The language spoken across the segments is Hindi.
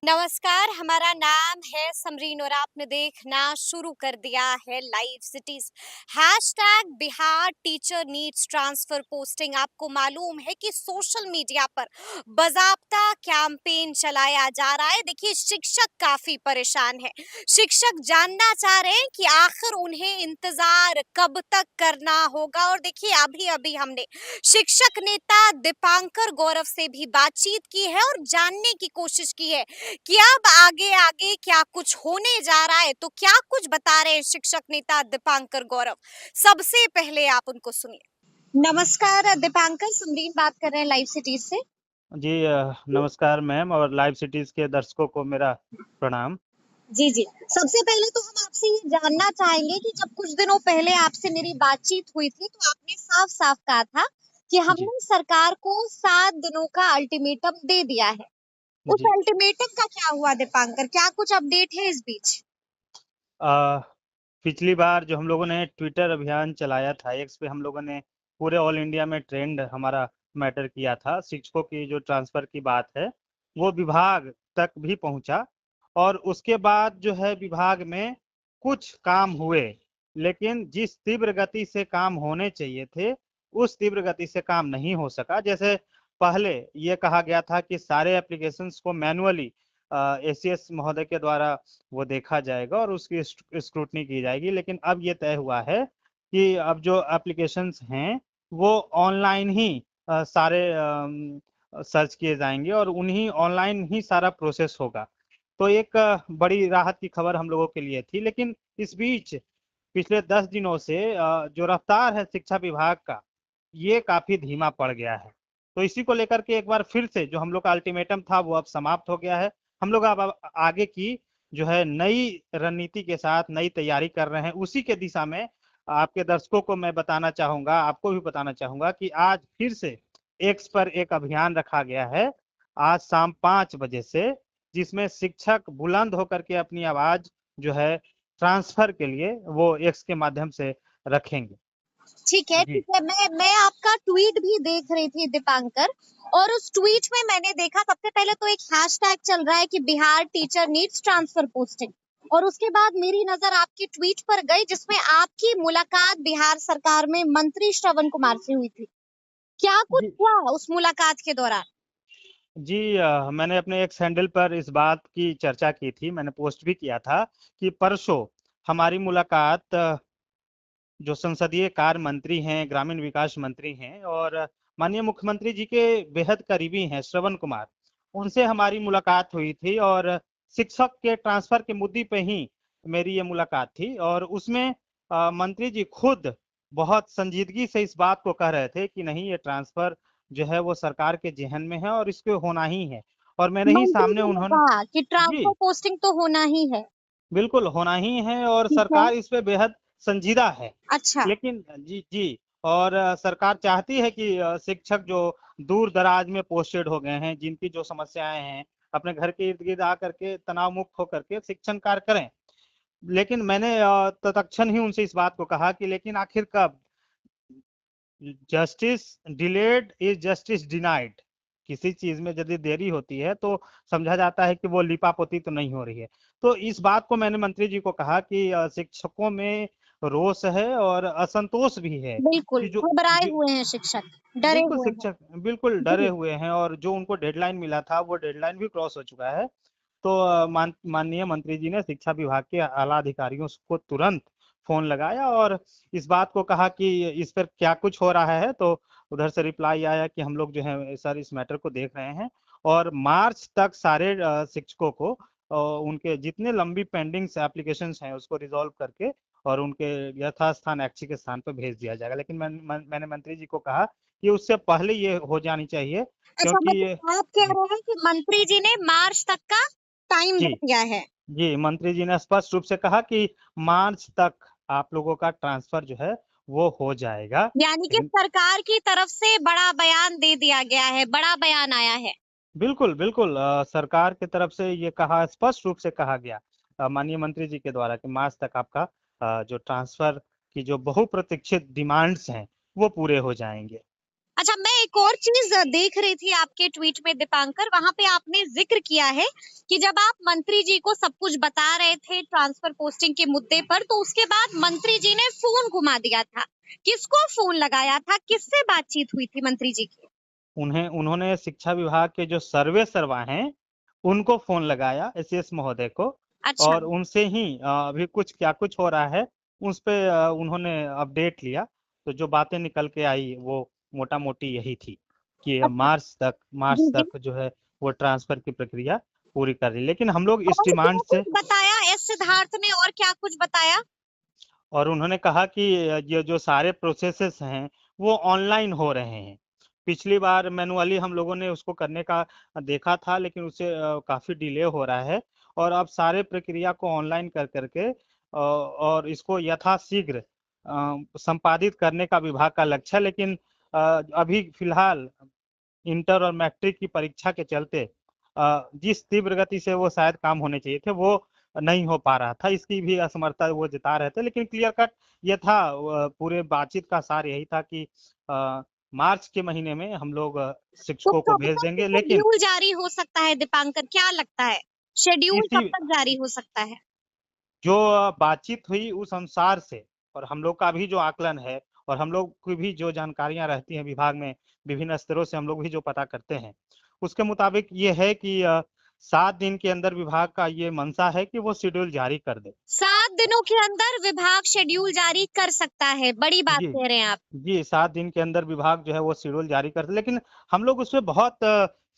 नमस्कार, हमारा नाम है समरीन और आपने देखना शुरू कर दिया है live cities. Hashtag Bihar teacher needs transfer posting. आपको मालूम है कि सोशल मीडिया पर बाज़ाब्ता कैंपेन चलाया जा रहा है। देखिए, शिक्षक काफी परेशान है। शिक्षक जानना चाह रहे हैं कि आखिर उन्हें इंतजार कब तक करना होगा। और देखिए, अभी अभी हमने शिक्षक नेता दीपांकर गौरव से भी बातचीत की है और जानने की कोशिश की है कि अब आगे आगे क्या कुछ होने जा रहा है। तो क्या कुछ बता रहे हैं शिक्षक नेता दीपांकर गौरव। सबसे पहले आप उनको सुनिए। नमस्कार दीपांकर, समरीन बात कर रहे हैं लाइव सिटीज से। जी नमस्कार मैम और लाइव सिटीज के दर्शकों को मेरा प्रणाम। जी जी, सबसे पहले तो हम आपसे ये जानना चाहेंगे कि जब कुछ दिनों पहले आपसे मेरी बातचीत हुई थी तो आपने साफ साफ कहा था कि जी हमने सरकार को 7 दिनों का अल्टीमेटम दे दिया है। उस जी अल्टीमेटम का क्या हुआ दीपांकर, क्या कुछ अपडेट है इस बीच? अ, पिछली बार जो हम लोगों ने ट्विटर अभियान चलाया था, एक्स पे हम लोगों ने पूरे ऑल इंडिया में ट्रेंड हमारा मैटर किया था। शिक्षकों की जो ट्रांसफर की बात है वो विभाग तक भी पहुंचा और उसके बाद जो है विभाग में कुछ काम हुए, लेकिन जिस तीव्र गति से काम होने चाहिए थे उस तीव्र गति से काम नहीं हो सका। जैसे पहले ये कहा गया था कि सारे एप्लीकेशंस को मैनुअली एसीएस महोदय के द्वारा वो देखा जाएगा और उसकी स्क्रूटनी की जाएगी, लेकिन अब ये तय हुआ है कि अब जो एप्लीकेशंस हैं वो ऑनलाइन ही सारे सर्च किए जाएंगे और उन्हीं ऑनलाइन ही सारा प्रोसेस होगा। तो एक बड़ी राहत की खबर हम लोगों के लिए थी, लेकिन इस बीच पिछले 10 दिनों से जो रफ्तार है शिक्षा विभाग का ये काफी धीमा पड़ गया है। तो इसी को लेकर के एक बार फिर से जो हम लोग का अल्टीमेटम था वो अब समाप्त हो गया है। हम लोग अब आगे की जो है नई रणनीति के साथ नई तैयारी कर रहे हैं। उसी के दिशा में आपके दर्शकों को मैं बताना चाहूंगा, आपको भी बताना चाहूंगा कि आज फिर से एक्स पर एक अभियान रखा गया है आज शाम 5 बजे से, जिसमें शिक्षक बुलंद होकर के अपनी आवाज जो है ट्रांसफर के लिए वो एक्स के माध्यम से रखेंगे। ठीक है, जी ठीक है। मैं आपका ट्वीट भी देख रही थी दीपांकर, और उस ट्वीट में मैंने देखा सबसे पहले तो एक हैशटैग चल रहा है कि Bihar teacher needs transfer posting, और उसके बाद मेरी नजर आपकी ट्वीट पर गई जिसमें आपकी मुलाकात बिहार सरकार में मंत्री श्रवण कुमार से हुई थी। क्या कुछ जी हुआ उस मुलाकात के दौरान? जी मैंने अपने एक हैंडल पर इस बात की चर्चा की थी, मैंने पोस्ट भी किया था कि परसों हमारी मुलाकात जो संसदीय कार्य मंत्री हैं, ग्रामीण विकास मंत्री हैं और माननीय मुख्यमंत्री जी के बेहद करीबी हैं श्रवण कुमार, उनसे हमारी मुलाकात हुई थी और शिक्षक के ट्रांसफर के मुद्दे पे ही मेरी ये मुलाकात थी। और उसमें मंत्री जी खुद बहुत संजीदगी से इस बात को कह रहे थे कि नहीं, ये ट्रांसफर जो है वो सरकार के जेहन में है और इसको होना ही है। और मेरे ही मंत्री सामने जी ने उन्होंने कहा कि ट्रांसफर जी पोस्टिंग तो होना ही है। बिल्कुल होना ही है और ठीक है। सरकार इस पे बेहद संजीदा है। अच्छा। लेकिन जी जी, और सरकार चाहती है कि शिक्षक जो दूर दराज में पोस्टेड हो गए हैं, जिनकी जो समस्याएं हैं, अपने घर के इर्द गिर्द आकर के तनाव मुक्त होकर के शिक्षण कार्य करें। लेकिन मैंने तत्क्षण ही उनसे इस बात को कहा कि लेकिन आखिर कब, justice delayed is justice denied. किसी चीज में यदि देरी होती है तो समझा जाता है कि वो लिपापोती तो नहीं हो रही है। तो इस बात को मैंने मंत्री जी को कहा कि शिक्षकों में रोष है और असंतोष भी है बिल्कुल कि जो घबराए जो हुए हैं शिक्षक, डरे बिल्कुल हुए हैं। शिक्षक बिल्कुल डरे जी। हुए हैं और जो उनको डेडलाइन मिला था वो डेडलाइन भी क्रॉस हो चुका है। तो माननीय मंत्री जी ने शिक्षा विभाग के आला अधिकारियों को तुरंत फोन लगाया और इस बात को कहा कि इस पर क्या कुछ हो रहा है। तो उधर से रिप्लाई आया कि हम लोग जो है सर इस मैटर को देख रहे हैं और मार्च तक सारे शिक्षकों को उनके जितने लंबी पेंडिंग एप्लीकेशंस हैं उसको रिजॉल्व करके और उनके यथास्थान एक्ची के स्थान पर भेज दिया जाएगा। लेकिन मैंने मंत्री जी को कहा कि उससे पहले ये हो जानी चाहिए, अच्छा, क्योंकि ये मतलब आप कह जी रहे हैं कि मंत्री जी ने मार्च तक का टाइम जी दे दिया है। जी, मंत्री जी ने स्पष्ट रूप से कहा कि मार्च तक आप लोगों का ट्रांसफर जो है वो हो जाएगा। यानी कि लेकिन सरकार की तरफ से बड़ा बयान दे दिया गया है, बड़ा बयान आया है। बिल्कुल बिल्कुल सरकार की तरफ से ये कहा, स्पष्ट रूप से कहा गया माननीय मंत्री जी के द्वारा कि मार्च तक आपका जो ट्रांसफर की जो बहुप्रतीक्षित डिमांड्स हैं वो पूरे हो जाएंगे। अच्छा, मैं एक और चीज देख रही थी आपके ट्वीट में दीपांकर, वहां पे आपने जिक्र किया है कि जब आप मंत्री जी को सब कुछ बता रहे थे ट्रांसफर पोस्टिंग के मुद्दे पर, तो उसके बाद मंत्री जी ने फोन घुमा दिया था। किसको फोन लगाया था, किससे बातचीत हुई थी मंत्री जी की? उन्होंने शिक्षा विभाग के जो सर्वेसर्वा हैं, उनको फ़ोन लगाया एसएस महोदय को अच्छा। और उनसे ही अभी क्या कुछ हो रहा है, उस पे उन्होंने अपडेट लिया। तो जो बातें निकल के आई वो मोटा-मोटी यही थी कि अच्छा। मार्च जी जी। तक जो है वो ट्रांसफ़र की प्रक्रिया पूरी कर ली। लेकिन हम लोग इस और क्या डिमांड कुछ से बताया एस सिद्धार्थ ने, और क्या कुछ बताया? और उन्होंने कहा कि ये जो सारे प्रोसेसेस हैं, वो ऑनलाइन हो रहे हैं। पिछली बार मैनुअली हम लोगों ने उसको करने का देखा था, लेकिन उससे काफ़ी डिले हो रहा है और अब सारे प्रक्रिया को ऑनलाइन कर के और इसको यथाशीघ्र संपादित करने का विभाग का लक्ष्य है। लेकिन अभी फ़िलहाल इंटर और मैट्रिक की परीक्षा के चलते जिस तीव्र गति से वो शायद काम होने चाहिए थे, वो नहीं हो पा रहा था। इसकी भी असमर्थता वो जता रहे थे। लेकिन क्लियर कट ये था पूरे बातचीत का सार यही था कि मार्च के महीने में हम लोग तो शिक्षकों को कब भेज तक देंगे। लेकिन शेड्यूल जारी हो सकता है दीपांकर, क्या लगता है? शेड्यूल इसी कब तक जारी हो सकता है? जो बातचीत हुई उस अनुसार से और हम लोग का भी जो आकलन है और हम लोग की भी जो जानकारियाँ रहती हैं विभाग में, विभिन्न स्तरों से हम लोग भी जो पता करते हैं, उसके मुताबिक ये है कि 7 दिन के अंदर विभाग का ये मंशा है कि वो शेड्यूल जारी कर दे। 7 दिनों के अंदर विभाग शेड्यूल जारी कर सकता है, बड़ी बात जी, कह रहे हैं आप। जी, 7 दिन के अंदर विभाग जो है वो शेड्यूल जारी कर दे, लेकिन हम लोग उसपे बहुत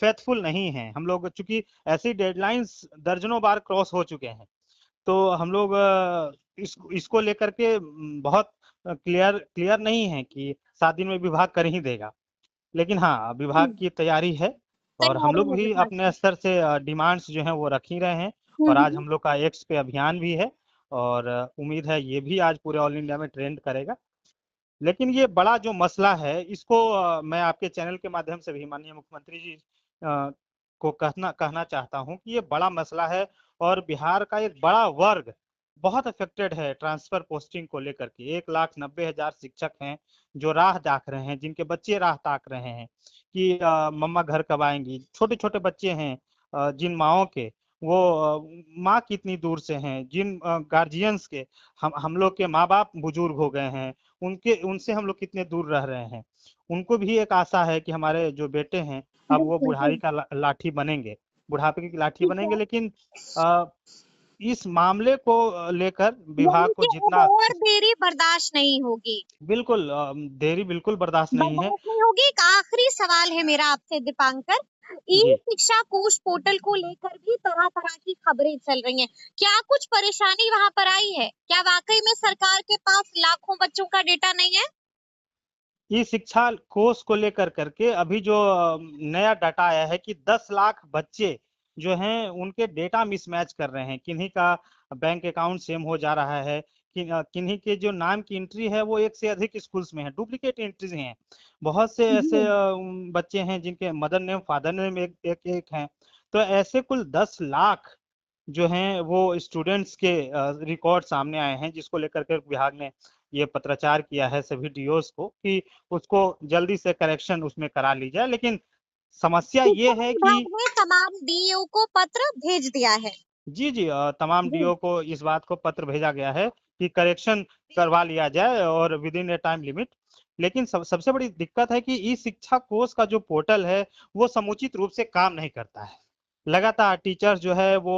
फ़ेथफुल नहीं हैं। हम लोग चूँकि ऐसी डेडलाइन्स दर्जनों बार क्रॉस हो चुके हैं। तो हम लोग इसको लेकर के बहुत क्लियर क्लियर नहीं है कि 7 दिन में विभाग कर ही देगा। लेकिन हाँ, विभाग हुँ, की तैयारी है और हम तैयारी लोग है भी विभाग अपने की। स्तर से डिमांड्स जो हैं वो रख ही रहे हैं हुँ, और आज हुँ। हम लोग का एक्स पे अभियान भी है और उम्मीद है ये भी आज पूरे ऑल इंडिया में ट्रेंड करेगा। लेकिन ये बड़ा जो मसला है इसको मैं आपके चैनल के माध्यम से भी माननीय मुख्यमंत्री जी को कहना कहना चाहता हूँ कि ये बड़ा मसला है और बिहार का एक बड़ा वर्ग बहुत अफेक्टेड है ट्रांसफर पोस्टिंग को लेकर के। 1,90,000 शिक्षक हैं जो राह ताक रहे हैं, जिनके बच्चे राह ताक रहे हैं कि मम्मा घर कब आएँगी। छोटे-छोटे बच्चे हैं जिन माँओं के वो माँ कितनी दूर से हैं, जिन गार्जियंस के हम लोग के माँ-बाप बुजुर्ग हो गए हैं। उनसे हम लोग कितने दूर रह रहे हैं। उनको भी एक आशा है कि हमारे जो बेटे हैं, अब वो बिल्कुल, बुढ़ारी बिल्कुल। का लाठी बनेंगे, बुढ़ापे की लाठी ठीक बनेंगे। है। लेकिन अ, इस मामले को लेकर विभाग यानी को कि अब जितना और देरी बर्दाश्त नहीं होगी। बिल्कुल देरी बिल्कुल बर्दाश्त नहीं है। बर्दाश्त नहीं होगी। एक आखिरी सवाल है मेरा आपसे दीपांकर, ई जी। शिक्षा कोष पोर्टल को लेकर भी तरह-तरह की खबरें चल रही हैं। क्या कुछ परेशानी वहाँ पर आई है? क्या वाक़ई में सरकार के पास लाखों बच्चों का डेटा नहीं है? ई-शिक्षा कोष को लेकर करके अभी जो नया डाटा आया है कि 10 लाख बच्चे जो हैं उनके डेटा मिसमैच कर रहे हैं। किन्हीं का बैंक अकाउंट सेम हो जा रहा है, किन्हीं के जो नाम की एंट्री है वो एक से अधिक स्कूल्स में है, डुप्लीकेट एंट्रीज़ हैं। बहुत से ऐसे जी। बच्चे हैं जिनके मदर नेम, फादर नेम एक हैं। तो ऐसे कुल 10 लाख जो हैं वो स्टूडेंट्स के रिकॉर्ड सामने आए हैं जिसको लेकर के विभाग ने ये पत्राचार किया है सभी डीओज़ को कि उसको जल्दी से करेक्शन उसमें करा ली जाए। लेकिन समस्या ये शिक्षा है कि विभाग ने तमाम डीईओ को पत्र भेज दिया है। जी, जी तमाम जी। डीओ को इस बात को पत्र भेजा गया है कि करेक्शन करवा लिया जाए और विदिन अ टाइम लिमिट। लेकिन सबसे बड़ी दिक्कत है कि ई-शिक्षा कोष का जो पोर्टल है, वो समुचित रूप से काम नहीं करता है। लगातार टीचर्स जो है वो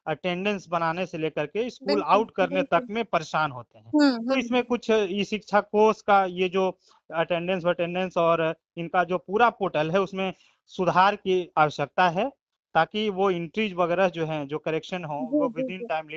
अटेंडेंस बनाने से लेकर के स्कूल बिल्कुल, आउट करने तक बिल्कुल। में परेशान होते हैं। हुँ, तो हुँ, इसमें हुँ। कुछ ई-शिक्षा कोष का ये जो अटेंडेंस और इनका जो पूरा पोर्टल है उसमें सुधार की आवश्यकता है। ताकि वो एंट्रीज़ वगैरह जो हैं, जो करेक्शन हो, जी, वो जी, विदिन जी। टाइम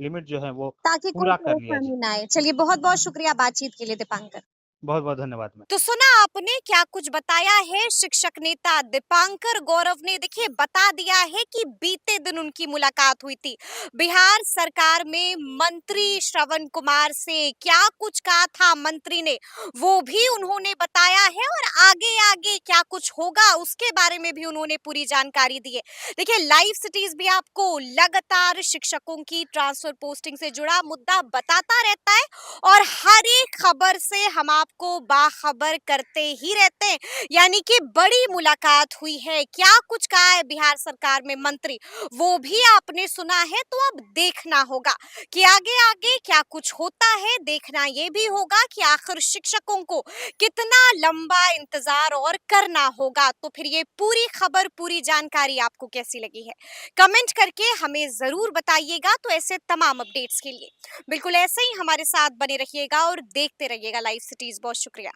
लिमिट जो है वो ताकि कोई पूरा कर लिया जाए। परेशानी ना आए। चलिए बहुत-बहुत शुक्रिया बातचीत के लिए दीपांकर। बहुत-बहुत धन्यवाद मैम। तो सुना आपने क्या कुछ बताया है शिक्षक नेता दीपांकर गौरव ने। देखिए, बता दिया है कि बीते दिन उनकी मुलाकात हुई थी बिहार सरकार में मंत्री श्रवण कुमार से। क्या कुछ कहा था मंत्री ने, वो भी उन्होंने बताया है और आगे आगे क्या कुछ होगा उसके बारे में भी उन्होंने पूरी जानकारी दी है। देखिए, लाइव सिटीज भी आपको लगातार शिक्षकों की ट्रांसफर पोस्टिंग से जुड़ा मुद्दा बताता रहता है और हर एक खबर से हम आप आपको बाखबर करते ही रहते हैं। यानी कि बड़ी मुलाकात हुई है, क्या कुछ कहा है बिहार सरकार में मंत्री, वो भी आपने सुना है। तो अब देखना होगा कि आगे आगे क्या कुछ होता है। देखना ये भी होगा कि आखिर शिक्षकों को कितना लंबा इंतजार और करना होगा। तो फिर ये पूरी खबर, पूरी जानकारी आपको कैसी लगी है, कमेंट करके हमें जरूर बताइएगा। तो ऐसे तमाम अपडेट्स के लिए बिल्कुल ऐसे ही हमारे साथ बने रहिएगा और देखते रहिएगा लाइव सिटीज। बहुत शुक्रिया।